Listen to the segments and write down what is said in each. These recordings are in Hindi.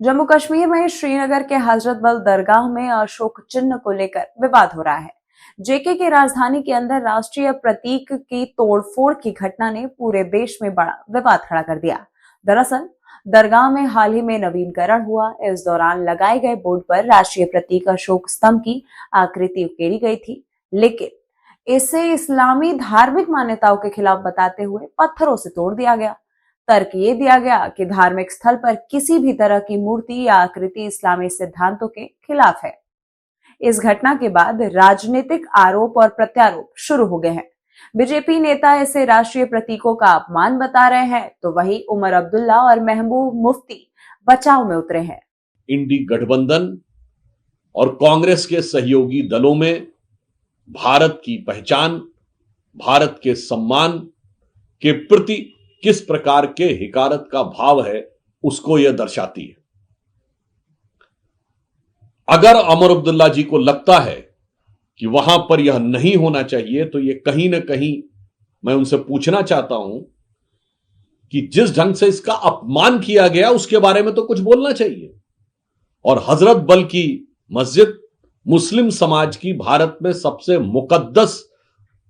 जम्मू कश्मीर में श्रीनगर के हजरत बल दरगाह में अशोक चिन्ह को लेकर विवाद हो रहा है। जेके की राजधानी के अंदर राष्ट्रीय प्रतीक की तोड़फोड़ की घटना ने पूरे देश में बड़ा विवाद खड़ा कर दिया। दरअसल दरगाह में हाल ही में नवीनीकरण हुआ। इस दौरान लगाए गए बोर्ड पर राष्ट्रीय प्रतीक अशोक स्तंभ की आकृति उकेरी गई थी, लेकिन इसे इस्लामी धार्मिक मान्यताओं के खिलाफ बताते हुए पत्थरों से तोड़ दिया गया। तर्क ये दिया गया कि धार्मिक स्थल पर किसी भी तरह की मूर्ति या आकृति इस्लामी सिद्धांतों के खिलाफ है। इस घटना के बाद राजनीतिक आरोप और प्रत्यारोप शुरू हो गए हैं। बीजेपी नेता इसे राष्ट्रीय प्रतीकों का अपमान बता रहे हैं, तो वहीं उमर अब्दुल्ला और महबूब मुफ्ती बचाव में उतरे हैं। इंडी गठबंधन और कांग्रेस के सहयोगी दलों में भारत की पहचान, भारत के सम्मान के प्रति किस प्रकार के हिकारत का भाव है, उसको यह दर्शाती है। अगर उमर अब्दुल्ला जी को लगता है कि वहां पर यह नहीं होना चाहिए, तो यह कहीं ना कहीं मैं उनसे पूछना चाहता हूं कि जिस ढंग से इसका अपमान किया गया उसके बारे में तो कुछ बोलना चाहिए। और हजरत बल की मस्जिद मुस्लिम समाज की भारत में सबसे मुकद्दस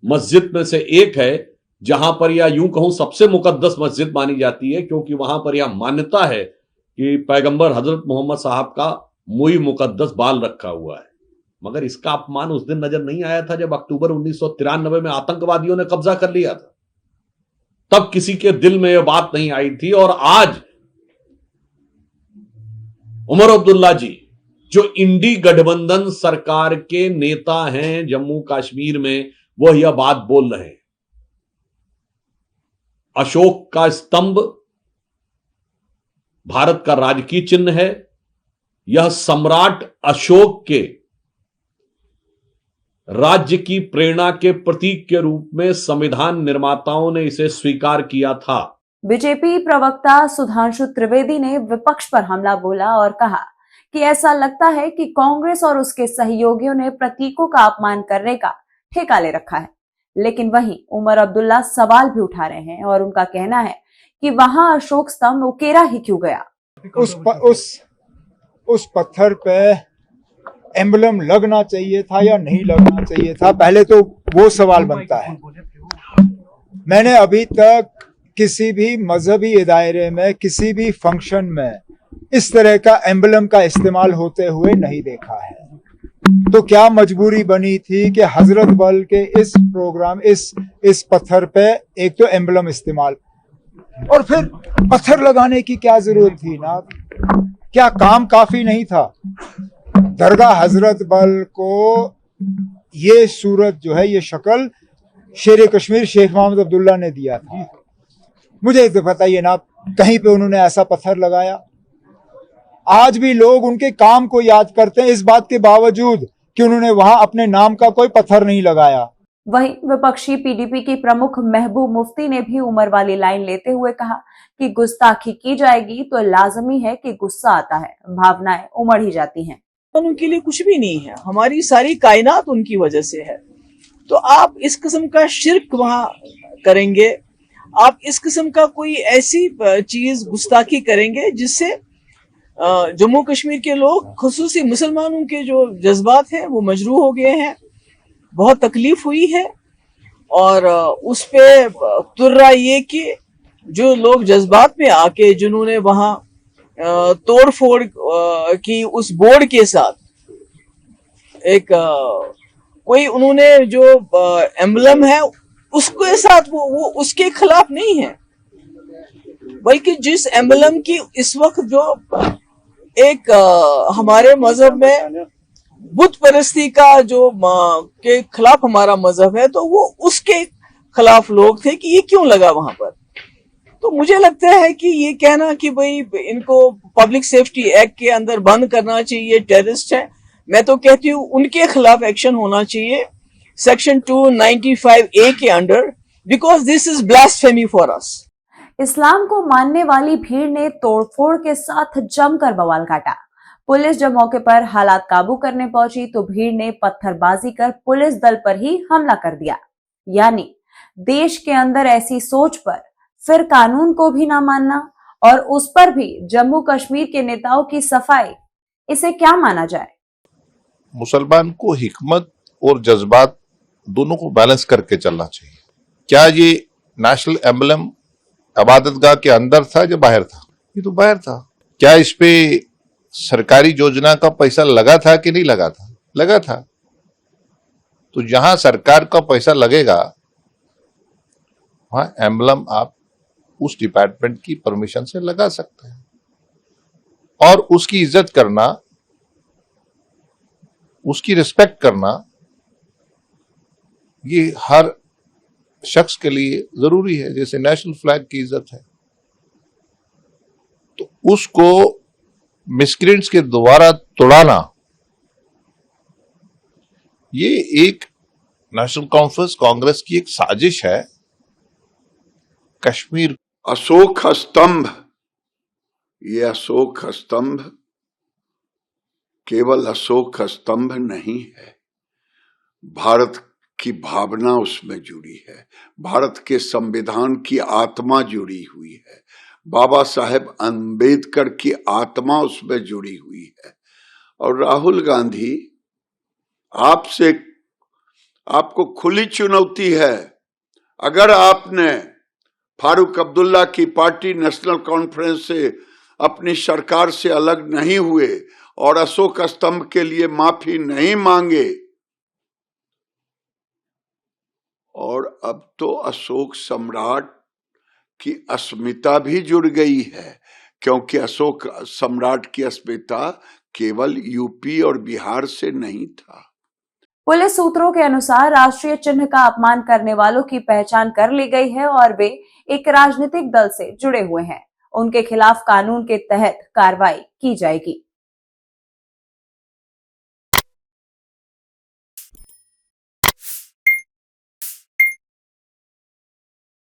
मस्जिद में से एक है, जहां पर या यूं कहूं सबसे मुकद्दस मस्जिद मानी जाती है, क्योंकि वहां पर यह मान्यता है कि पैगंबर हजरत मोहम्मद साहब का मुई मुकद्दस बाल रखा हुआ है। मगर इसका अपमान उस दिन नजर नहीं आया था जब अक्टूबर 1993 में आतंकवादियों ने कब्जा कर लिया था। तब किसी के दिल में यह बात नहीं आई थी। और आज उमर अब्दुल्ला जी, जो इंडी गठबंधन सरकार के नेता हैं जम्मू कश्मीर में, वह यह बात बोल रहे हैं। अशोक का स्तंभ भारत का राजकीय चिन्ह है। यह सम्राट अशोक के राज्य की प्रेरणा के प्रतीक के रूप में संविधान निर्माताओं ने इसे स्वीकार किया था। बीजेपी प्रवक्ता सुधांशु त्रिवेदी ने विपक्ष पर हमला बोला और कहा कि ऐसा लगता है कि कांग्रेस और उसके सहयोगियों ने प्रतीकों का अपमान करने का ठेका ले रखा है। लेकिन वहीं उमर अब्दुल्ला सवाल भी उठा रहे हैं और उनका कहना है कि वहां अशोक स्तंभ उकेरा ही क्यों गया। उस पत्थर पे एम्बलम लगना चाहिए था या नहीं लगना चाहिए था, पहले तो वो सवाल बनता है। मैंने अभी तक किसी भी मजहबी दायरे में, किसी भी फंक्शन में इस तरह का एम्बलम का इस्तेमाल होते हुए नहीं देखा है। तो क्या मजबूरी बनी थी कि हजरत बल के इस प्रोग्राम इस पत्थर पे एक तो एम्बलम इस्तेमाल, और फिर पत्थर लगाने की क्या जरूरत थी ना? क्या काम काफी नहीं था? दरगाह हजरत बल को ये सूरत जो है, ये शक्ल शेर कश्मीर शेख मोहम्मद अब्दुल्ला ने दिया था। मुझे तो बताइए ना, कहीं पे उन्होंने ऐसा पत्थर लगाया? आज भी लोग उनके काम को याद करते हैं, इस बात के बावजूद कि उन्होंने वहां अपने नाम का कोई पत्थर नहीं लगाया। वहीं विपक्षी पीडीपी की प्रमुख महबूब मुफ्ती ने भी उमर वाली लाइन लेते हुए कहा कि गुस्ताखी की जाएगी तो लाजमी है कि गुस्सा आता है, भावनाएं उमड़ ही जाती हैं। उनके लिए कुछ भी नहीं है, हमारी सारी कायनात उनकी वजह से है। तो आप इस किस्म का शिर्क वहां करेंगे, आप इस किस्म का कोई ऐसी चीज गुस्ताखी करेंगे जिससे जम्मू कश्मीर के लोग, खुसूसी मुसलमानों के जो जज्बात हैं वो मजरूह हो गए हैं। बहुत तकलीफ हुई है और उस पे तुर्रा ये कि जो लोग जज्बात में आके जिन्होंने वहां तोड़ फोड़ की उस बोर्ड के साथ एक कोई उन्होंने जो एम्बलम है उसके साथ वो उसके खिलाफ नहीं है, बल्कि जिस एम्बलम की इस वक्त जो एक हमारे मजहब में बुत परस्ती का जो के खिलाफ हमारा मजहब है, तो वो उसके खिलाफ लोग थे कि ये क्यों लगा वहां पर। तो मुझे लगता है कि ये कहना कि भाई इनको पब्लिक सेफ्टी एक्ट के अंदर बंद करना चाहिए, टेररिस्ट है, मैं तो कहती हूँ उनके खिलाफ एक्शन होना चाहिए सेक्शन 295A के under, because this is blasphemy for us. इस्लाम को मानने वाली भीड़ ने तोड़फोड़ के साथ जमकर बवाल काटा। पुलिस जब मौके पर हालात काबू करने पहुंची तो भीड़ ने पत्थरबाजी कर पुलिस दल पर ही हमला कर दिया। यानी देश के अंदर ऐसी सोच पर फिर कानून को भी ना मानना और उस पर भी जम्मू कश्मीर के नेताओं की सफाई, इसे क्या माना जाए? मुसलमान को हिकमत और जज्बात दोनों को बैलेंस करके चलना चाहिए। क्या ये नेशनल एम्बलम इबादतगाह के अंदर था या बाहर था? ये तो बाहर था। क्या इस पे सरकारी योजना का पैसा लगा था कि नहीं लगा था? लगा था। तो जहां सरकार का पैसा लगेगा वहां एम्बलम आप उस डिपार्टमेंट की परमिशन से लगा सकते हैं, और उसकी इज्जत करना, उसकी रिस्पेक्ट करना, ये हर शख्स के लिए जरूरी है, जैसे नेशनल फ्लैग की इज्जत है। तो उसको मिसक्रेंट्स के द्वारा तोड़ाना, ये एक नेशनल कॉन्फ्रेंस कांग्रेस की एक साजिश है। कश्मीर अशोक स्तंभ, ये अशोक स्तंभ केवल अशोक स्तंभ नहीं है, भारत की भावना उसमें जुड़ी है, भारत के संविधान की आत्मा जुड़ी हुई है, बाबा साहेब अंबेडकर की आत्मा उसमें जुड़ी हुई है। और राहुल गांधी, आपको खुली चुनौती है, अगर आपने फारूक अब्दुल्ला की पार्टी नेशनल कॉन्फ्रेंस से अपनी सरकार से अलग नहीं हुए और अशोक स्तंभ के लिए माफी नहीं मांगे, और अब तो अशोक सम्राट की अस्मिता भी जुड़ गई है, क्योंकि अशोक सम्राट की अस्मिता केवल यूपी और बिहार से नहीं था। पुलिस सूत्रों के अनुसार राष्ट्रीय चिन्ह का अपमान करने वालों की पहचान कर ली गई है और वे एक राजनीतिक दल से जुड़े हुए हैं। उनके खिलाफ कानून के तहत कार्रवाई की जाएगी।